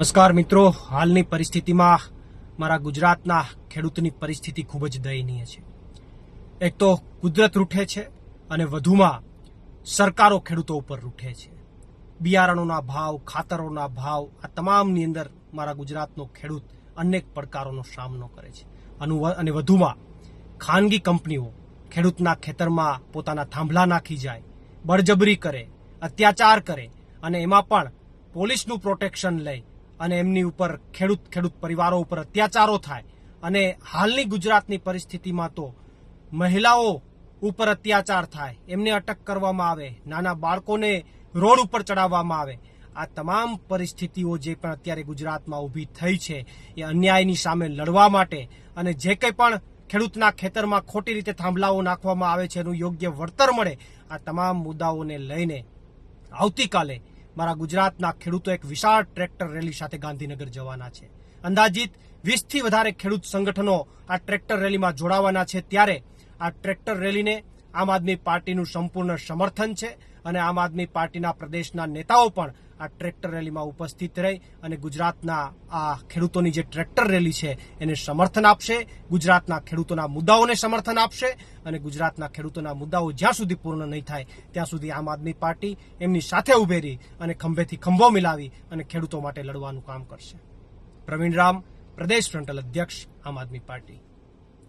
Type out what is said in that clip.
નમસ્કાર મિત્રો, હાલની પરિસ્થિતિમાં મારા ગુજરાતના ખેડૂતની પરિસ્થિતિ ખૂબ જ દયનીય છે. એક તો કુદરત રૂઠે છે અને વધુમાં સરકારો ખેડૂતો ઉપર રૂઠે છે. બિયારણોના ભાવ, ખાતરોના ભાવ, આ તમામની અંદર મારા ગુજરાતનો ખેડૂત અનેક પડકારોનો સામનો કરે છે. અને વધુમાં ખાનગી કંપનીઓ ખેડૂતના ખેતરમાં પોતાના થાંભલા નાખી જાય, બળજબરી કરે, અત્યાચાર કરે અને એમાં પણ પોલીસનું પ્રોટેક્શન લઈ અને એમની ઉપર ખેડૂત પરિવારો ઉપર અત્યાચારો થાય. અને હાલની ગુજરાતની પરિસ્થિતિમાં તો મહિલાઓ ઉપર અત્યાચાર થાય, એમને અટક કરવામાં આવે, નાના બાળકોને રોડ ઉપર ચડાવવામાં આવે. આ તમામ પરિસ્થિતિઓ જે પણ અત્યારે ગુજરાતમાં ઊભી થઈ છે એ અન્યાયની સામે લડવા માટે અને જે કંઈ પણ ખેડૂતના ખેતરમાં ખોટી રીતે થાંભલાઓ નાખવામાં આવે છે એનું યોગ્ય વળતર મળે, આ તમામ મુદ્દાઓને લઈને આવતીકાલે મારા ગુજરાતના ખેડૂતો એક વિશાળ ટ્રેક્ટર રેલી સાથે ગાંધીનગર જવાના છે. અંદાજિત 20થી વધારે ખેડૂત સંગઠનો આ ટ્રેક્ટર રેલીમાં જોડાવાના છે. ત્યારે આ ટ્રેક્ટર રેલીને આમ આદમી પાર્ટીનું સંપૂર્ણ સમર્થન છે અને આમ આદમી પાર્ટીના પ્રદેશના નેતાઓ પણ આ ટ્રેક્ટર રેલીમાં ઉપસ્થિત રહી અને ગુજરાતના આ ખેડૂતોની જે ટ્રેક્ટર રેલી છે એને સમર્થન આપશે, ગુજરાતના ખેડૂતોના મુદ્દાઓને સમર્થન આપશે અને ગુજરાતના ખેડૂતોના મુદ્દાઓ જ્યાં સુધી પૂર્ણ નહીં થાય ત્યાં સુધી આમ આદમી પાર્ટી એમની સાથે ઉભી રહી અને ખંભેથી ખંભો મિલાવી અને ખેડૂતો માટે લડવાનું કામ કરશે. પ્રવીણ રામ, પ્રદેશ ફ્રન્ટલ અધ્યક્ષ, આમ આદમી પાર્ટી.